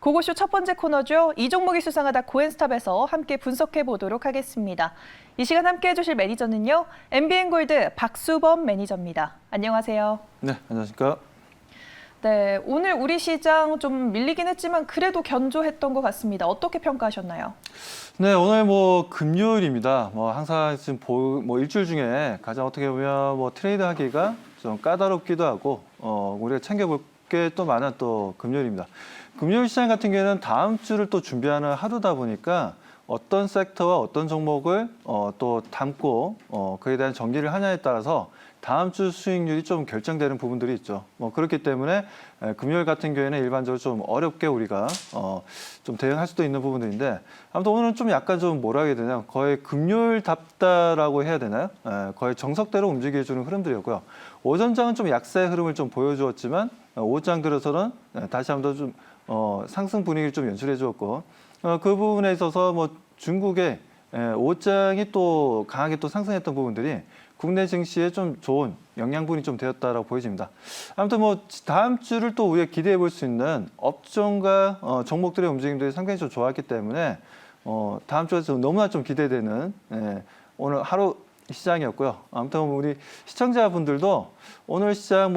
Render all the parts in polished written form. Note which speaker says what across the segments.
Speaker 1: 고고쇼 첫 번째 코너죠. 이 종목이 수상하다 코엔스탑에서 함께 분석해 보도록 하겠습니다. 이 시간 함께 해주실 매니저는요. MBN골드 박수범 매니저입니다. 안녕하세요.
Speaker 2: 네, 안녕하십니까.
Speaker 1: 네, 오늘 우리 시장 좀 밀리긴 했지만 그래도 견조했던 것 같습니다. 어떻게 평가하셨나요?
Speaker 2: 네, 오늘 금요일입니다. 항상 지금 일주일 중에 가장 어떻게 보면 트레이드하기가 좀 까다롭기도 하고 우리가 챙겨볼 게 또 많은 또 금요일입니다. 금요일 시장 같은 경우에는 다음 주를 또 준비하는 하루다 보니까 어떤 섹터와 어떤 종목을 또 담고 그에 대한 전기를 하냐에 따라서 다음 주 수익률이 좀 결정되는 부분들이 있죠. 그렇기 때문에 금요일 같은 경우에는 일반적으로 좀 어렵게 우리가 좀 대응할 수도 있는 부분들인데 아무튼 오늘은 좀 약간 좀 뭐라 해야 되냐 거의 금요일답다라고 해야 되나요? 거의 정석대로 움직여주는 흐름들이었고요. 오전장은 좀 약세 흐름을 좀 보여주었지만 오후장 들어서는 다시 한번 좀 상승 분위기를 좀 연출해 주었고 그 부분에 있어서 중국의 오후장이 또 강하게 또 상승했던 부분들이 국내 증시에 좀 좋은 영양분이 좀 되었다라고 보여집니다. 아무튼 다음 주를 또 우리가 기대해 볼 수 있는 업종과 종목들의 움직임들이 상당히 좀 좋았기 때문에 다음 주에 너무나 좀 기대되는 오늘 하루 시장이었고요. 아무튼 우리 시청자분들도 오늘 시장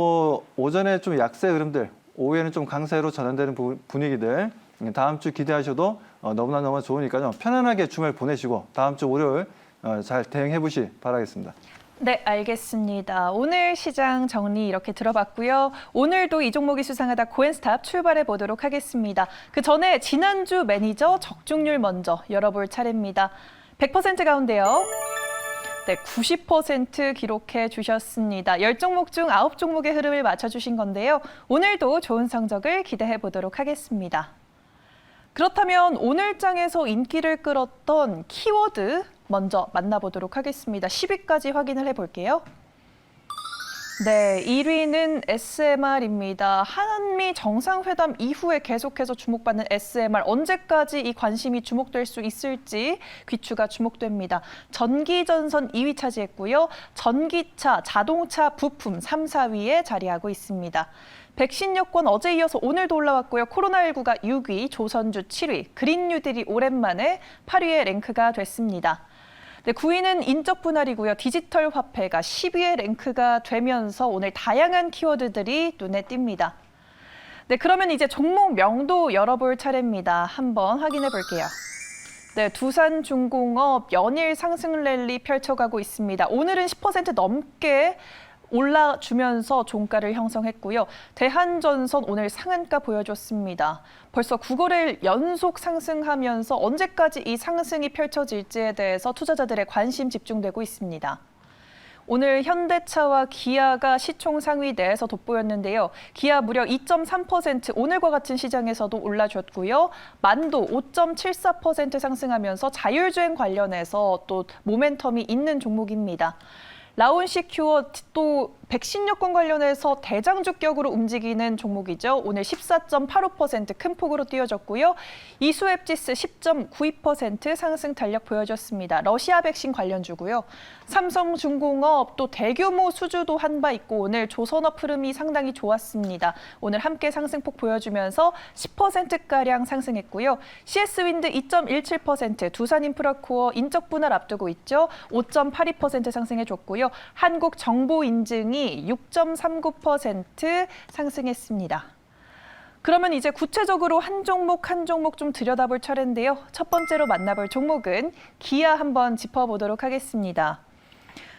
Speaker 2: 오전에 좀 약세 흐름들, 오후에는 좀 강세로 전환되는 분위기들 다음 주 기대하셔도 너무나 좋으니까요. 편안하게 주말 보내시고 다음 주 월요일 잘 대응해 보시 바라겠습니다.
Speaker 1: 네, 알겠습니다. 오늘 시장 정리 이렇게 들어봤고요. 오늘도 이 종목이 수상하다 코엔스탑 출발해 보도록 하겠습니다. 그 전에 지난주 매니저 적중률 먼저 열어볼 차례입니다. 100% 가운데요. 네, 90% 기록해 주셨습니다. 10종목 중 9종목의 흐름을 맞춰주신 건데요. 오늘도 좋은 성적을 기대해 보도록 하겠습니다. 그렇다면 오늘 장에서 인기를 끌었던 키워드 먼저 만나보도록 하겠습니다. 10위까지 확인을 해볼게요. 네, 1위는 SMR입니다. 한미 정상회담 이후에 계속해서 주목받는 SMR. 언제까지 이 관심이 주목될 수 있을지 귀추가 주목됩니다. 전기전선 2위 차지했고요. 전기차, 자동차 부품 3, 4위에 자리하고 있습니다. 백신 여권 어제 이어서 오늘도 올라왔고요. 코로나19가 6위, 조선주 7위, 그린 뉴딜이 오랜만에 8위에 랭크가 됐습니다. 네, 9위는 인적 분할이고요. 디지털 화폐가 10위에 랭크가 되면서 오늘 다양한 키워드들이 눈에 띕니다. 네, 그러면 이제 종목명도 열어볼 차례입니다. 한번 확인해 볼게요. 네, 두산중공업 연일 상승 랠리 펼쳐가고 있습니다. 오늘은 10% 넘게 올라주면서 종가를 형성했고요. 대한전선 오늘 상한가 보여줬습니다. 벌써 9거래일 연속 상승하면서 언제까지 이 상승이 펼쳐질지에 대해서 투자자들의 관심 집중되고 있습니다. 오늘 현대차와 기아가 시총 상위 내에서 돋보였는데요. 기아 무려 2.3% 오늘과 같은 시장에서도 올라줬고요. 만도 5.74% 상승하면서 자율주행 관련해서 또 모멘텀이 있는 종목입니다. 라온시큐어 또 백신 여권 관련해서 대장주격으로 움직이는 종목이죠. 오늘 14.85% 큰 폭으로 뛰어졌고요. 이수앱지스 10.92% 상승 탄력 보여줬습니다. 러시아 백신 관련주고요. 삼성중공업 또 대규모 수주도 한 바 있고 오늘 조선업 흐름이 상당히 좋았습니다. 오늘 함께 상승폭 보여주면서 10%가량 상승했고요. CS윈드 2.17%, 두산인프라코어 인적 분할 앞두고 있죠. 5.82% 상승해줬고요. 한국정보인증이 6.39% 상승했습니다. 그러면 이제 구체적으로 한 종목 한 종목 좀 들여다볼 차례인데요. 첫 번째로 만나볼 종목은 기아 한번 짚어보도록 하겠습니다.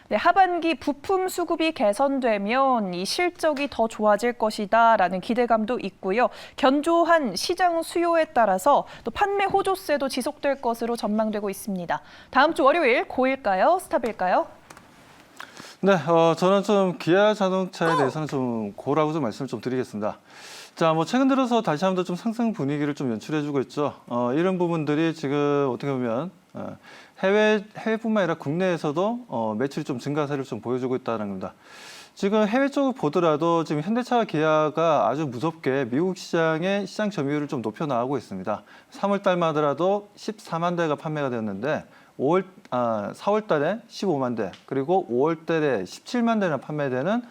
Speaker 1: 네, 하반기 부품 수급이 개선되면 이 실적이 더 좋아질 것이다라는 기대감도 있고요. 견조한 시장 수요에 따라서 또 판매 호조세도 지속될 것으로 전망되고 있습니다. 다음 주 월요일 고일까요? 스탑일까요?
Speaker 2: 네, 저는 좀 기아 자동차에 대해서는 좀 고라고 좀 말씀을 좀 드리겠습니다. 자, 최근 들어서 다시 한번 좀 상승 분위기를 좀 연출해주고 있죠. 이런 부분들이 지금 어떻게 보면 해외뿐만 아니라 국내에서도 매출이 좀 증가세를 좀 보여주고 있다는 겁니다. 지금 해외 쪽을 보더라도 지금 현대차와 기아가 아주 무섭게 미국 시장의 시장 점유율을 좀 높여 나가고 있습니다. 3월 달만 하더라도 14만 대가 판매가 되었는데 4월 달에 15만 대, 그리고 5월 달에 17만 대나 판매되는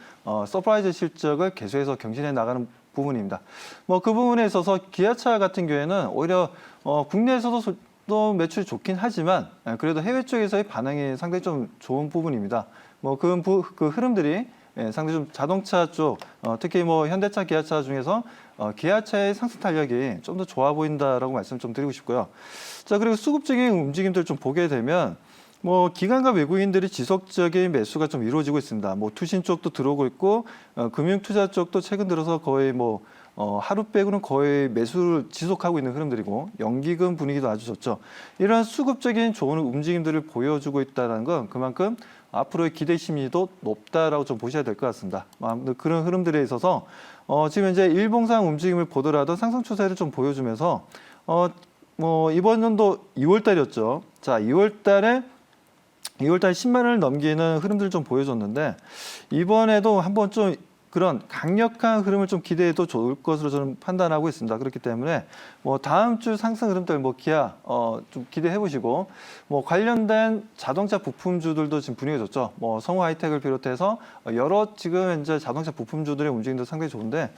Speaker 2: 서프라이즈 실적을 계속해서 경신해 나가는 부분입니다. 뭐 그 부분에 있어서 기아차 같은 경우에는 오히려 국내에서도 또 매출이 좋긴 하지만 그래도 해외 쪽에서의 반응이 상당히 좀 좋은 부분입니다. 뭐 그 흐름들이 상당히 좀 자동차 쪽, 특히 뭐 현대차, 기아차 중에서 기아차의 상승 탄력이 좀 더 좋아 보인다라고 말씀 좀 드리고 싶고요. 자, 그리고 수급적인 움직임들 좀 보게 되면 뭐 기관과 외국인들이 지속적인 매수가 좀 이루어지고 있습니다. 뭐 투신 쪽도 들어오고 있고 금융투자 쪽도 최근 들어서 거의 뭐 하루 빼고는 거의 매수를 지속하고 있는 흐름들이고 연기금 분위기도 아주 좋죠. 이러한 수급적인 좋은 움직임들을 보여주고 있다는 건 그만큼 앞으로의 기대 심리도 높다라고 좀 보셔야 될 것 같습니다. 그런 흐름들에 있어서 지금 이제 일봉상 움직임을 보더라도 상승 추세를 좀 보여주면서 뭐 이번 연도 2월 달이었죠. 자, 2월 달에 10만 원을 넘기는 흐름들을 좀 보여줬는데 이번에도 한번 좀 그런 강력한 흐름을 좀 기대해도 좋을 것으로 저는 판단하고 있습니다. 그렇기 때문에 뭐 다음 주 상승 흐름들 뭐 기아 좀 기대해 보시고 뭐 관련된 자동차 부품주들도 지금 분위기가 좋죠. 뭐 성우 하이텍을 비롯해서 여러 지금 이제 자동차 부품주들의 움직임도 상당히 좋은데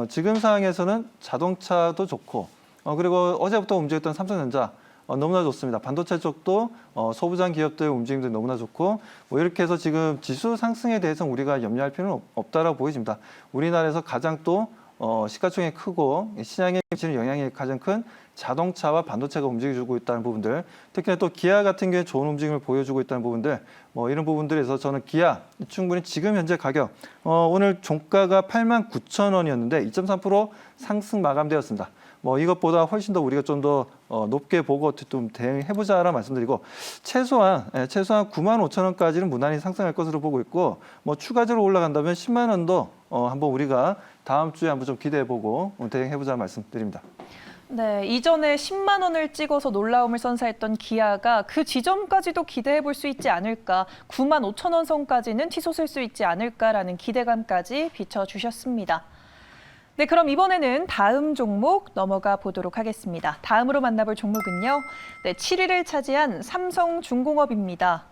Speaker 2: 지금 상황에서는 자동차도 좋고 그리고 어제부터 움직였던 삼성전자 너무나 좋습니다. 반도체 쪽도 소부장 기업들의 움직임도 너무나 좋고 뭐 이렇게 해서 지금 지수 상승에 대해서 우리가 염려할 필요는 없다라고 보여집니다. 우리나라에서 가장 또 시가총액이 크고 시장에 미치는 영향이 가장 큰 자동차와 반도체가 움직여주고 있다는 부분들, 특히나 또 기아 같은 경우에 좋은 움직임을 보여주고 있다는 부분들, 뭐 이런 부분들에서 저는 기아 충분히 지금 현재 가격 오늘 종가가 89,000원이었는데 2.3% 상승 마감되었습니다. 뭐 이것보다 훨씬 더 우리가 좀 더 높게 보고 좀 대응해보자라 말씀드리고 최소한 95,000원까지는 무난히 상승할 것으로 보고 있고 뭐 추가적으로 올라간다면 10만 원도 한번 우리가 다음 주에 한번 좀 기대해보고 대응해보자 말씀드립니다.
Speaker 1: 네, 이전에 10만 원을 찍어서 놀라움을 선사했던 기아가 그 지점까지도 기대해 볼 수 있지 않을까, 95,000원 선까지는 치솟을 수 있지 않을까라는 기대감까지 비춰주셨습니다. 네, 그럼 이번에는 다음 종목 넘어가 보도록 하겠습니다. 다음으로 만나볼 종목은요. 네, 7위를 차지한 삼성중공업입니다.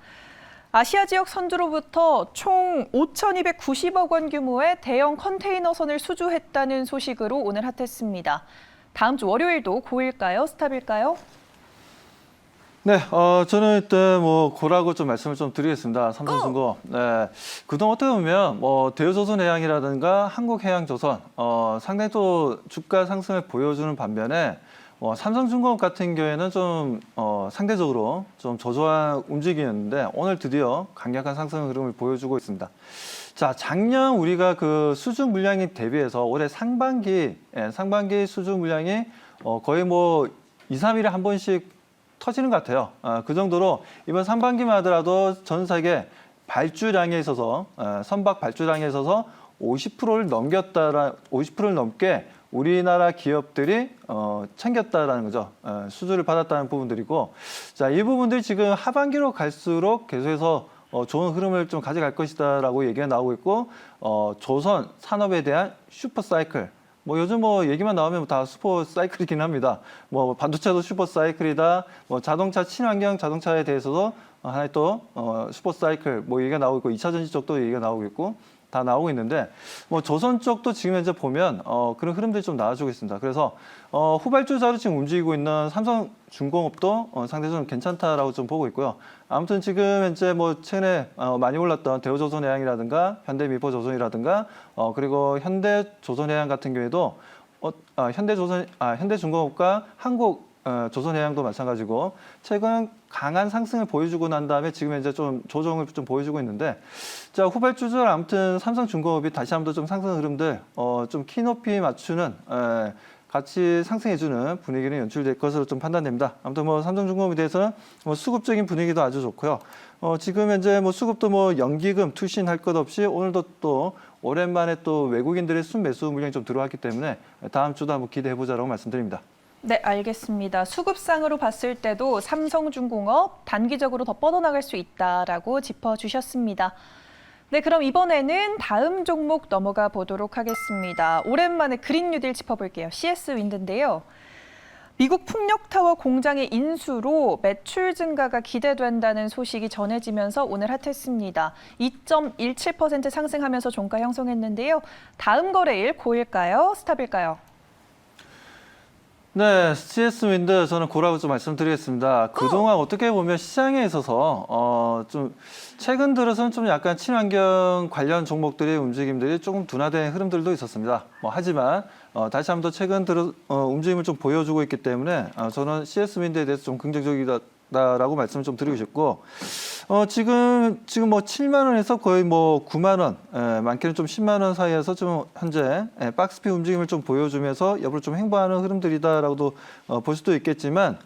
Speaker 1: 아시아 지역 선주로부터 총 5,290억 원 규모의 대형 컨테이너선을 수주했다는 소식으로 오늘 핫했습니다. 다음 주 월요일도 고일까요? 스탑일까요?
Speaker 2: 네, 저는 일단 뭐 고라고 좀 말씀을 좀 드리겠습니다. 삼성중공업. 네, 그동안 어떻게 보면 뭐 대우조선해양이라든가 한국해양조선 상당히 또 주가 상승을 보여주는 반면에 삼성중공업 같은 경우에는 좀 상대적으로 좀 저조한 움직임이었는데 오늘 드디어 강력한 상승 흐름을 보여주고 있습니다. 자, 작년 우리가 그 수주 물량에 대비해서 올해 상반기 수주 물량이 거의 뭐 2, 3일에 한 번씩 터지는 것 같아요. 그 정도로 이번 상반기만 하더라도 전 세계 발주량에 있어서 선박 발주량에 있어서 50%를 넘게 우리나라 기업들이 챙겼다라는 거죠. 수주를 받았다는 부분들이고, 자, 이 부분들이 지금 하반기로 갈수록 계속해서 좋은 흐름을 좀 가져갈 것이다라고 얘기가 나오고 있고, 조선 산업에 대한 슈퍼 사이클. 뭐 요즘 뭐 얘기만 나오면 다 슈퍼 사이클이긴 합니다. 뭐 반도체도 슈퍼 사이클이다. 뭐 자동차 친환경 자동차에 대해서도 하나의 또 슈퍼 사이클 뭐 얘기가 나오고 있고 2차 전지 쪽도 얘기가 나오고 있고 다 나오고 있는데 뭐 조선 쪽도 지금 현재 보면 그런 흐름들이 좀 나와주고 있습니다. 그래서 후발주자로 지금 움직이고 있는 삼성중공업도 상당히 좀 괜찮다라고 좀 보고 있고요. 아무튼 지금 현재 뭐 최근에 많이 올랐던 대우조선해양이라든가 현대미포조선이라든가 그리고 현대조선해양 같은 경우에도 현대중공업과 조선해양도 마찬가지고 최근 강한 상승을 보여주고 난 다음에 지금 현재 좀 조정을 좀 보여주고 있는데 자 후발주들 아무튼 삼성중공업이 다시 한번 좀 상승 흐름들 좀 키높이 맞추는 같이 상승해주는 분위기는 연출될 것으로 좀 판단됩니다. 아무튼 뭐 삼성중공업에 대해서는 뭐 수급적인 분위기도 아주 좋고요. 지금 현재 뭐 수급도 뭐 연기금 투신할 것 없이 오늘도 또 오랜만에 또 외국인들의 순매수 물량이 좀 들어왔기 때문에 다음 주도 한번 기대해보자라고 말씀드립니다.
Speaker 1: 네, 알겠습니다. 수급상으로 봤을 때도 삼성중공업 단기적으로 더 뻗어나갈 수 있다라고 짚어주셨습니다. 네, 그럼 이번에는 다음 종목 넘어가 보도록 하겠습니다. 오랜만에 그린 뉴딜 짚어볼게요. CS 윈드인데요. 미국 풍력타워 공장의 인수로 매출 증가가 기대된다는 소식이 전해지면서 오늘 핫했습니다. 2.17% 상승하면서 종가 형성했는데요. 다음 거래일 고일까요? 스탑일까요?
Speaker 2: 네, CS 윈드 저는 고라고 좀 말씀드리겠습니다. 그동안 어떻게 보면 시장에 있어서 좀 최근 들어서는 좀 약간 친환경 관련 종목들의 움직임들이 조금 둔화된 흐름들도 있었습니다. 하지만 다시 한번 더 최근 들어 움직임을 좀 보여주고 있기 때문에 저는 CS 윈드에 대해서 좀 긍정적이다라고 말씀을 좀 드리고 싶고 지금 뭐 7만 원에서 거의 뭐 9만 원, 많게는 좀 10만 원 사이에서 좀 현재 박스피 움직임을 좀 보여주면서 옆으로 좀 횡보하는 흐름들이다라고도 볼 수도 있겠지만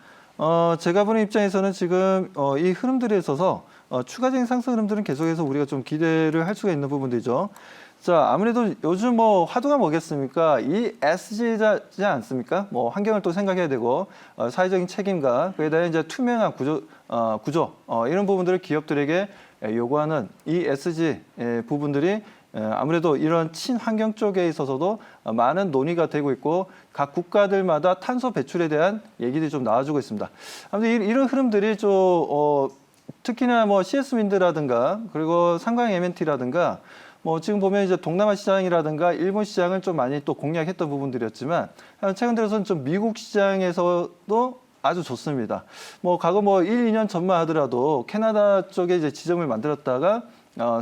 Speaker 2: 제가 보는 입장에서는 지금 이 흐름들에 있어서 추가적인 상승 흐름들은 계속해서 우리가 좀 기대를 할 수가 있는 부분들이죠. 자, 아무래도 요즘 뭐 화두가 뭐겠습니까? ESG지 않습니까? 뭐 환경을 또 생각해야 되고 사회적인 책임과 그에 대한 이제 투명한 구조 이런 부분들을 기업들에게 요구하는 ESG 부분들이 아무래도 이런 친환경 쪽에 있어서도 많은 논의가 되고 있고 각 국가들마다 탄소 배출에 대한 얘기들이 좀 나와주고 있습니다. 아무튼 이런 흐름들이 좀 특히나 뭐 CS 윈드라든가 그리고 삼강 M&T라든가 뭐 지금 보면 이제 동남아 시장이라든가 일본 시장을 좀 많이 또 공략했던 부분들이었지만 최근 들어서는 좀 미국 시장에서도 아주 좋습니다. 뭐 과거 뭐 1, 2년 전만 하더라도 캐나다 쪽에 이제 지점을 만들었다가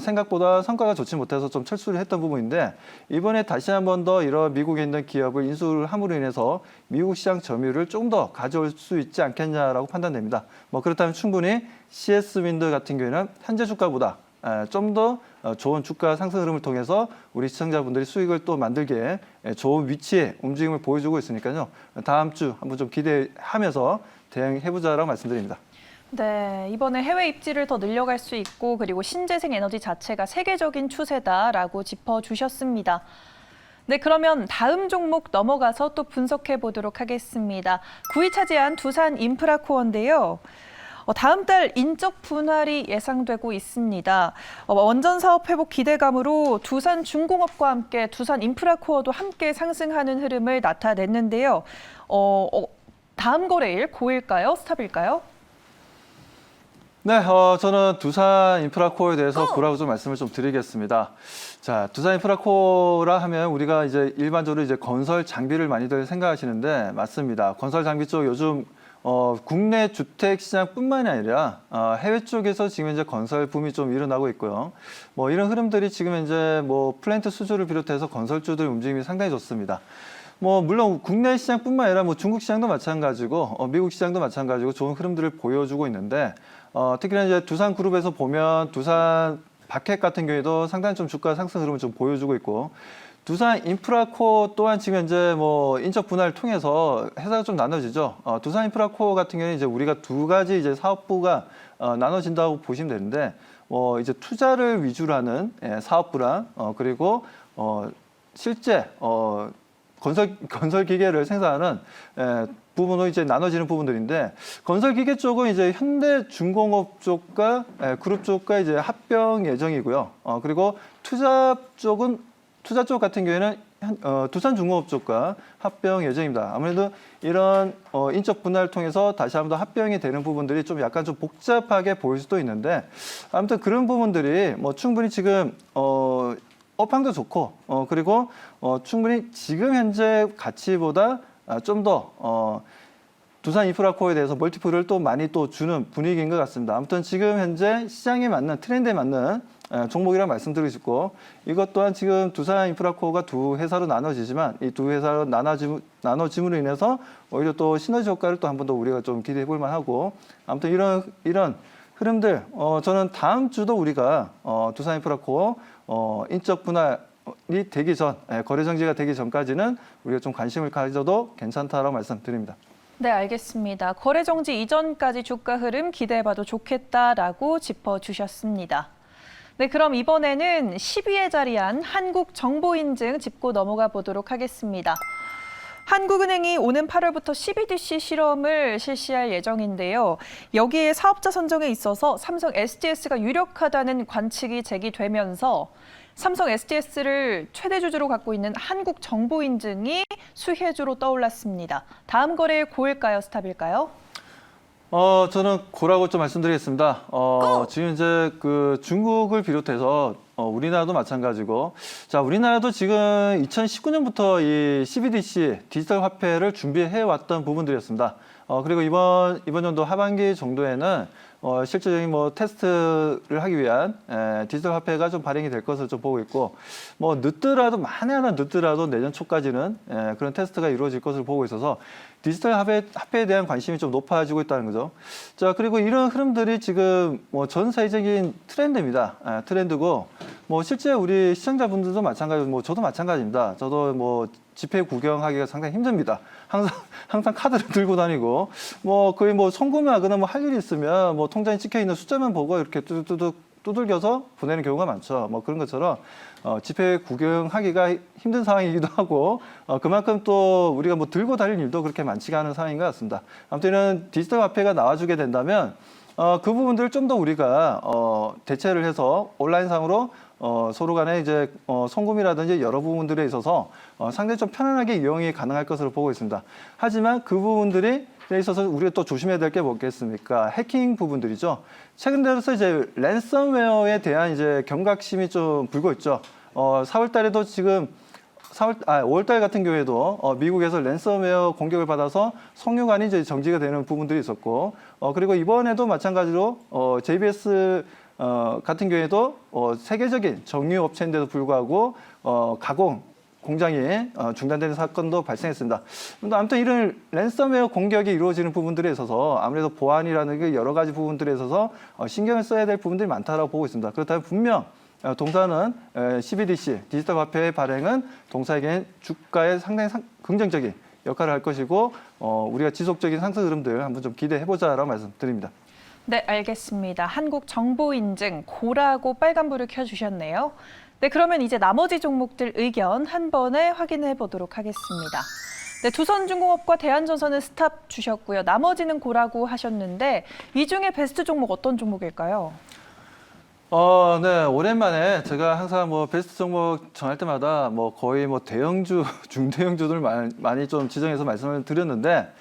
Speaker 2: 생각보다 성과가 좋지 못해서 좀 철수를 했던 부분인데 이번에 다시 한 번 더 이런 미국에 있는 기업을 인수를 함으로 인해서 미국 시장 점유율을 좀 더 가져올 수 있지 않겠냐라고 판단됩니다. 뭐 그렇다면 충분히 CS 윈드 같은 경우에는 현재 주가보다 좀 더 좋은 주가 상승 흐름을 통해서 우리 시청자분들이 수익을 또 만들기에 좋은 위치에 움직임을 보여주고 있으니까요. 다음 주 한번 좀 기대하면서 대응해보자라고 말씀드립니다.
Speaker 1: 네, 이번에 해외 입지를 더 늘려갈 수 있고 그리고 신재생 에너지 자체가 세계적인 추세다라고 짚어주셨습니다. 네, 그러면 다음 종목 넘어가서 또 분석해 보도록 하겠습니다. 9위 차지한 두산 인프라코어인데요. 다음 달 인적 분할이 예상되고 있습니다. 원전 사업 회복 기대감으로 두산 중공업과 함께 두산 인프라코어도 함께 상승하는 흐름을 나타냈는데요. 다음 거래일 고일까요? 스탑일까요?
Speaker 2: 네, 저는 두산 인프라코어에 대해서 고라고 좀 말씀을 좀 드리겠습니다. 자, 두산 인프라코어라 하면 우리가 이제 일반적으로 이제 건설 장비를 많이들 생각하시는데 맞습니다. 건설 장비 쪽 요즘 국내 주택 시장뿐만이 아니라 해외 쪽에서 지금 이제 건설 붐이 좀 일어나고 있고요. 뭐 이런 흐름들이 지금 이제 뭐 플랜트 수주를 비롯해서 건설주들 움직임이 상당히 좋습니다. 뭐 물론 국내 시장뿐만 아니라 뭐 중국 시장도 마찬가지고 미국 시장도 마찬가지고 좋은 흐름들을 보여주고 있는데 특히나 이제 두산 그룹에서 보면 두산 바켓 같은 경우에도 상당히 좀 주가 상승 흐름을 좀 보여주고 있고 두산 인프라코어 또한 지금 현재 뭐 인적 분할을 통해서 회사가 좀 나눠지죠. 두산 인프라코어 같은 경우는 이제 우리가 두 가지 이제 사업부가 나눠진다고 보시면 되는데 이제 투자를 위주로 하는 사업부랑 그리고 실제 건설 기계를 생산하는 부분으로 이제 나눠지는 부분들인데 건설 기계 쪽은 이제 현대중공업 쪽과 그룹 쪽과 이제 합병 예정이고요. 그리고 투자 쪽 같은 경우에는 두산중공업 쪽과 합병 예정입니다. 아무래도 이런 인적 분할을 통해서 다시 한번 더 합병이 되는 부분들이 좀 약간 좀 복잡하게 보일 수도 있는데 아무튼 그런 부분들이 뭐 충분히 지금 업황도 좋고 그리고 충분히 지금 현재 가치보다 좀 더 두산 인프라코어에 대해서 멀티플을 또 많이 또 주는 분위기인 것 같습니다. 아무튼 지금 현재 시장에 맞는 트렌드에 맞는 종목이라 말씀드리고 싶고 이것 또한 지금 두산 인프라코어가 두 회사로 나눠지지만 이 두 회사로 나눠짐으로 인해서 오히려 또 시너지 효과를 또 한 번 더 우리가 좀 기대해 볼 만하고 아무튼 이런 흐름들 저는 다음 주도 우리가 두산 인프라코어 인적 분할이 되기 전 거래 정지가 되기 전까지는 우리가 좀 관심을 가져도 괜찮다라고 말씀드립니다.
Speaker 1: 네, 알겠습니다. 거래 정지 이전까지 주가 흐름 기대해봐도 좋겠다라고 짚어주셨습니다. 네, 그럼 이번에는 10위에 자리한 한국정보인증 짚고 넘어가 보도록 하겠습니다. 한국은행이 오는 8월부터 CBDC 실험을 실시할 예정인데요. 여기에 사업자 선정에 있어서 삼성 SDS가 유력하다는 관측이 제기되면서 삼성 SDS를 최대 주주로 갖고 있는 한국정보인증이 수혜주로 떠올랐습니다. 다음 거래 고일까요, 스탑일까요?
Speaker 2: 저는 고라고 좀 말씀드리겠습니다. 지금 이제 그 중국을 비롯해서 우리나라도 마찬가지고, 자, 우리나라도 지금 2019년부터 이 CBDC 디지털 화폐를 준비해 왔던 부분들이었습니다. 그리고 이번 연도 하반기 정도에는 실질적인 뭐 테스트를 하기 위한 디지털 화폐가 좀 발행이 될 것을 좀 보고 있고, 뭐 늦더라도 만에 하나 늦더라도 내년 초까지는 그런 테스트가 이루어질 것을 보고 있어서 디지털 화폐에 대한 관심이 좀 높아지고 있다는 거죠. 자, 그리고 이런 흐름들이 지금 뭐 전 세계적인 트렌드입니다. 트렌드고, 뭐 실제 우리 시청자분들도 마찬가지고, 뭐 저도 마찬가지입니다. 저도 뭐 지폐 구경하기가 상당히 힘듭니다. 항상 카드를 들고 다니고, 뭐 거의 뭐 송금하거나 뭐 할 일이 있으면 뭐 통장에 찍혀 있는 숫자만 보고 이렇게 두들겨서 보내는 경우가 많죠. 뭐 그런 것처럼 지폐 구경하기가 힘든 상황이기도 하고, 그만큼 또 우리가 뭐 들고 다닐 일도 그렇게 많지가 않은 상황인 것 같습니다. 아무튼 이런 디지털 화폐가 나와주게 된다면 그 부분들을 좀 더 우리가 대체를 해서 온라인상으로 서로 간에 이제 송금이라든지 여러 부분들에 있어서 상당히 좀 편안하게 이용이 가능할 것으로 보고 있습니다. 하지만 그 부분들이 에 있어서 우리가 또 조심해야 될 게 뭐겠습니까? 해킹 부분들이죠. 최근 들어서 이제 랜섬웨어에 대한 이제 경각심이 좀 불고 있죠. 4월 달에도 지금 5월 달 같은 경우에도 미국에서 랜섬웨어 공격을 받아서 송유관이 이제 정지가 되는 부분들이 있었고, 그리고 이번에도 마찬가지로 JBS 같은 경우에도 세계적인 정유 업체인데도 불구하고 가공 공장이 중단되는 사건도 발생했습니다. 아무튼 이런 랜섬웨어 공격이 이루어지는 부분들에 있어서 아무래도 보안이라는 게 여러 가지 부분들에 있어서 신경을 써야 될 부분들이 많다고 보고 있습니다. 그렇다면 분명 동사는 CBDC 디지털 화폐의 발행은 동사에게 주가에 상당히 긍정적인 역할을 할 것이고, 우리가 지속적인 상승 흐름들 한번 좀 기대해보자라고 말씀드립니다.
Speaker 1: 네, 알겠습니다. 한국정보인증 고라고 빨간불을 켜주셨네요. 네, 그러면 이제 나머지 종목들 의견 한 번에 확인해 보도록 하겠습니다. 네, 두선중공업과 대한전선은 스탑 주셨고요. 나머지는 고라고 하셨는데 이 중에 베스트 종목 어떤 종목일까요?
Speaker 2: 네, 오랜만에 제가 항상 뭐 베스트 종목 정할 때마다 뭐 거의 뭐 대형주, 중대형주들 많이 좀 지정해서 말씀을 드렸는데,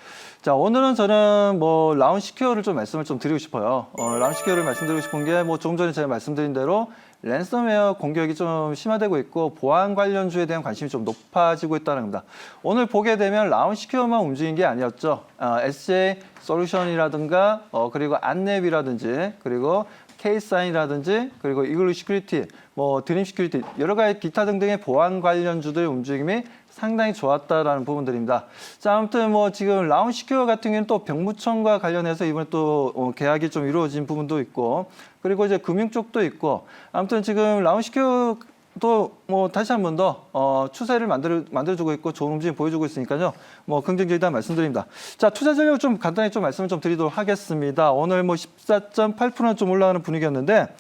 Speaker 2: 자, 오늘은 저는 뭐 라운시큐어를 좀 말씀을 좀 드리고 싶어요. 라운시큐어를 말씀드리고 싶은 게 뭐 조금 전에 제가 말씀드린 대로 랜섬웨어 공격이 좀 심화되고 있고 보안 관련주에 대한 관심이 좀 높아지고 있다는 겁니다. 오늘 보게 되면 라운시큐어만 움직인 게 아니었죠. SJ 솔루션이라든가 그리고 안랩이라든지 그리고 K사인이라든지 그리고 이글루 시큐리티, 뭐 드림 시큐리티 여러 가지 기타 등등의 보안 관련주들의 움직임이 상당히 좋았다라는 부분들입니다. 자, 아무튼 뭐 지금 라운시큐어 같은 경우는 또 병무청과 관련해서 이번에 또 계약이 좀 이루어진 부분도 있고, 그리고 이제 금융 쪽도 있고, 아무튼 지금 라운시큐어도 뭐 다시 한 번 더 추세를 만들어주고 있고 좋은 움직임 보여주고 있으니까요. 뭐 긍정적이다 말씀드립니다. 자, 투자 전략 좀 간단히 좀 말씀을 좀 드리도록 하겠습니다. 오늘 뭐 14.8% 좀 올라가는 분위기였는데,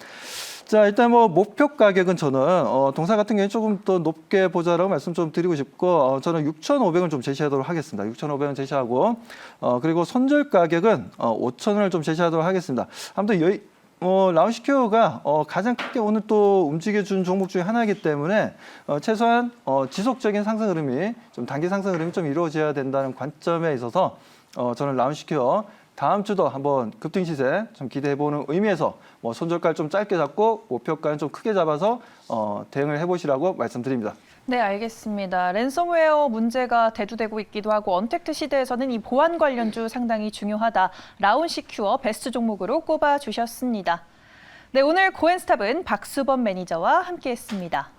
Speaker 2: 자, 일단 뭐 목표 가격은 저는 동사 같은 경우에 조금 더 높게 보자라고 말씀 좀 드리고 싶고, 저는 6,500원 좀 제시하도록 하겠습니다. 6,500원 제시하고, 그리고 손절 가격은 5,000원을 좀 제시하도록 하겠습니다. 아무튼 라운시큐어가 가장 크게 오늘 또 움직여준 종목 중에 하나이기 때문에 최소한 지속적인 상승 흐름이 좀 단기 상승 흐름이 좀 이루어져야 된다는 관점에 있어서 저는 라운시큐어 다음 주도 한번 급등 시세 좀 기대해보는 의미에서 뭐 손절가를 좀 짧게 잡고 목표가는 좀 크게 잡아서 대응을 해보시라고 말씀드립니다.
Speaker 1: 네, 알겠습니다. 랜섬웨어 문제가 대두되고 있기도 하고 언택트 시대에서는 이 보안 관련주 상당히 중요하다. 라운시큐어 베스트 종목으로 꼽아주셨습니다. 네, 오늘 고엔스탑은 박수범 매니저와 함께했습니다.